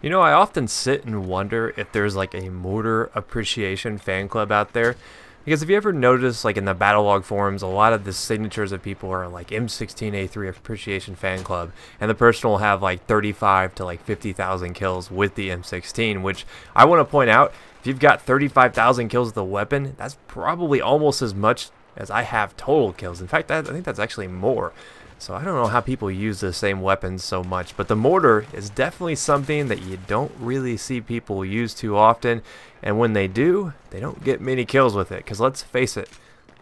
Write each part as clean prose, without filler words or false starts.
You know, I often sit and wonder if there's like a mortar appreciation fan club out there. Because if you ever notice, like in the battle log forums, a lot of the signatures of people are like M16A3 appreciation fan club, and the person will have like 35 to like 50,000 kills with the M16. Which I want to point out, if you've got 35,000 kills with the weapon, that's probably almost as much as I have total kills. In fact, I think that's actually more. So I don't know how people use the same weapons so much, but the mortar is definitely something that you don't really see people use too often, and when they do, they don't get many kills with it, because let's face it,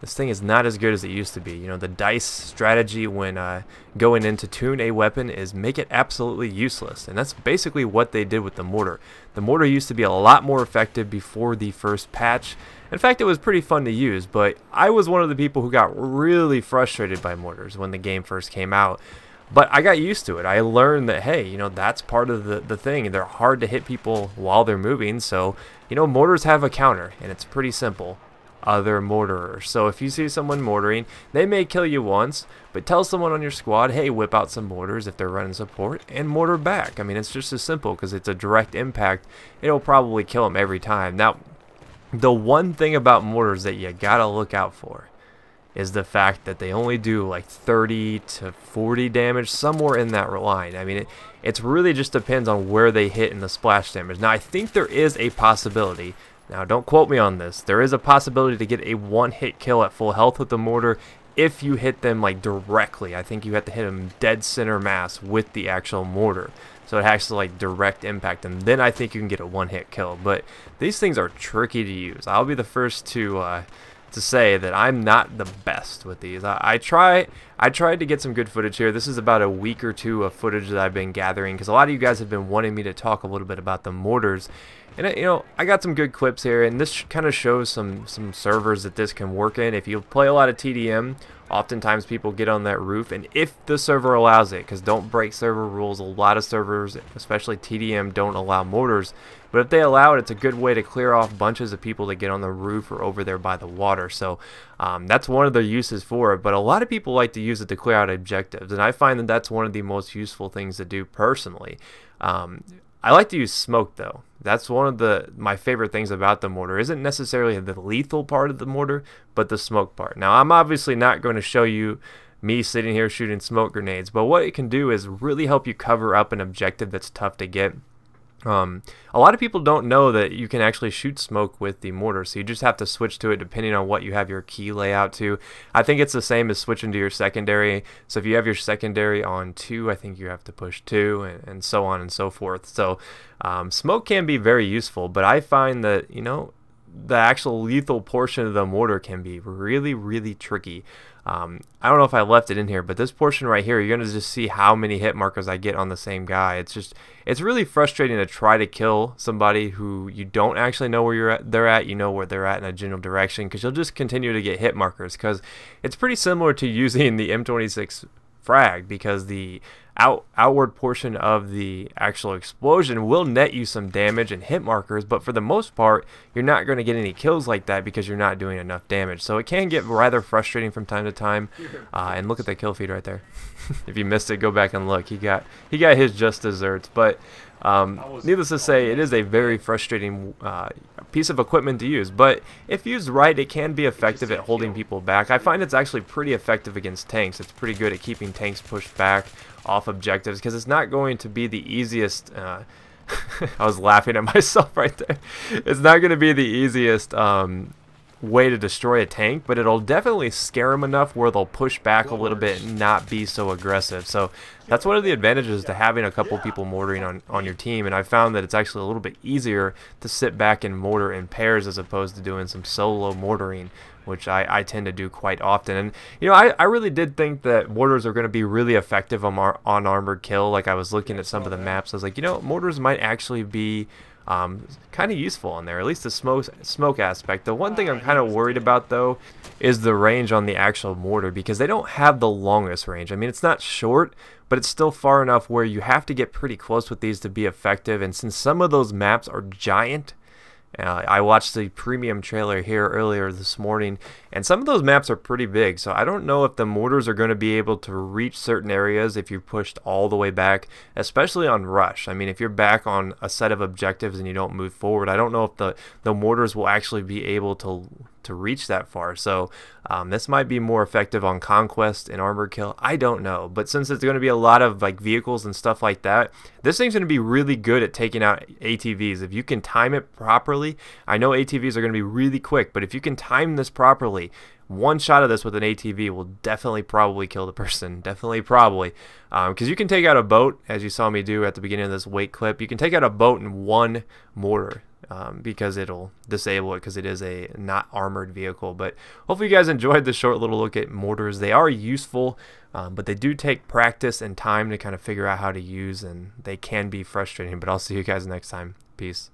this thing is not as good as it used to be. You know, the dice strategy when going in to tune a weapon is make it absolutely useless, and that's basically what they did with the mortar. The mortar used to be a lot more effective before the first patch. In fact, it was pretty fun to use, but I was one of the people who got really frustrated by mortars when the game first came out. But I got used to it. I learned that, hey, you know, that's part of the thing. They're hard to hit people while they're moving, so, you know, mortars have a counter, and it's pretty simple. Other mortarers. So if you see someone mortaring, they may kill you once, but tell someone on your squad, hey, whip out some mortars if they're running support, and mortar back. I mean, it's just as simple, because it's a direct impact. It'll probably kill them every time. Now, the one thing about mortars that you gotta look out for is the fact that they only do like 30 to 40 damage, somewhere in that line. I mean, it really just depends on where they hit in the splash damage. Now, I think there is a possibility, now don't quote me on this, there is a possibility to get a one-hit kill at full health with the mortar if you hit them like directly. I think you have to hit them dead center mass with the actual mortar, so it has to like direct impact them. Then I think you can get a one-hit kill. But these things are tricky to use. I'll be the first to say that I'm not the best with these. I tried to get some good footage here. This is about a week or two of footage that I've been gathering, because a lot of you guys have been wanting me to talk a little bit about the mortars. And you know, I got some good clips here, and this kind of shows some servers that this can work in. If you play a lot of TDM, oftentimes people get on that roof, and if the server allows it, because don't break server rules, a lot of servers, especially TDM, don't allow mortars. But if they allow it, it's a good way to clear off bunches of people that get on the roof or over there by the water. So that's one of their uses for it. But a lot of people like to use it to clear out objectives, and I find that that's one of the most useful things to do personally. I like to use smoke though. That's one of my favorite things about the mortar. Isn't necessarily the lethal part of the mortar, but the smoke part. Now, I'm obviously not going to show you me sitting here shooting smoke grenades, but what it can do is really help you cover up an objective that's tough to get. A lot of people don't know that you can actually shoot smoke with the mortar, so you just have to switch to it depending on what you have your key layout to. I think it's the same as switching to your secondary. So if you have your secondary on 2, I think you have to push 2, and so on and so forth. So smoke can be very useful, but I find that, you know, the actual lethal portion of the mortar can be really, really tricky. I don't know if I left it in here, but this portion right here, you're going to just see how many hit markers I get on the same guy. It's really frustrating to try to kill somebody who you don't actually know where they're at. You know where they're at in a general direction, because you'll just continue to get hit markers, because it's pretty similar to using the M26 frag, because the outward portion of the actual explosion will net you some damage and hit markers, but for the most part you're not going to get any kills like that because you're not doing enough damage. So it can get rather frustrating from time to time. And look at the kill feed right there. If you missed it, go back and look. He got his just desserts. But needless to say, it is a very frustrating piece of equipment to use, but if used right, it can be effective at holding people back. I find it's actually pretty effective against tanks. It's pretty good at keeping tanks pushed back off objectives, because it's not going to be the easiest I was laughing at myself right there. It's not going to be the easiest way to destroy a tank, but it'll definitely scare them enough where they'll push back a little bit and not be so aggressive. So that's one of the advantages to having a couple people mortaring on your team, and I found that it's actually a little bit easier to sit back and mortar in pairs as opposed to doing some solo mortaring, which I tend to do quite often. And you know, I really did think that mortars are going to be really effective on armored kill. Like, I was looking at some of the maps, I was like, you know, mortars might actually be kind of useful on there, at least the smoke aspect. The one thing I'm kind of worried about though is the range on the actual mortar, because they don't have the longest range. I mean, it's not short, but it's still far enough where you have to get pretty close with these to be effective, and since some of those maps are giant, I watched the premium trailer here earlier this morning, and some of those maps are pretty big, so I don't know if the mortars are going to be able to reach certain areas if you're pushed all the way back, especially on rush. I mean, if you're back on a set of objectives and you don't move forward, I don't know if the mortars will actually be able to reach that far. So this might be more effective on conquest and armor kill. I don't know, but since it's going to be a lot of like vehicles and stuff like that, this thing's going to be really good at taking out ATVs if you can time it properly. I know ATVs are going to be really quick, but if you can time this properly, one shot of this with an ATV will definitely probably kill the person. Definitely probably. Because you can take out a boat, as you saw me do at the beginning of this wait clip. You can take out a boat in one mortar. Because it'll disable it because it is a not armored vehicle. But hopefully you guys enjoyed this short little look at mortars. They are useful, but they do take practice and time to kind of figure out how to use, and they can be frustrating. But I'll see you guys next time. Peace.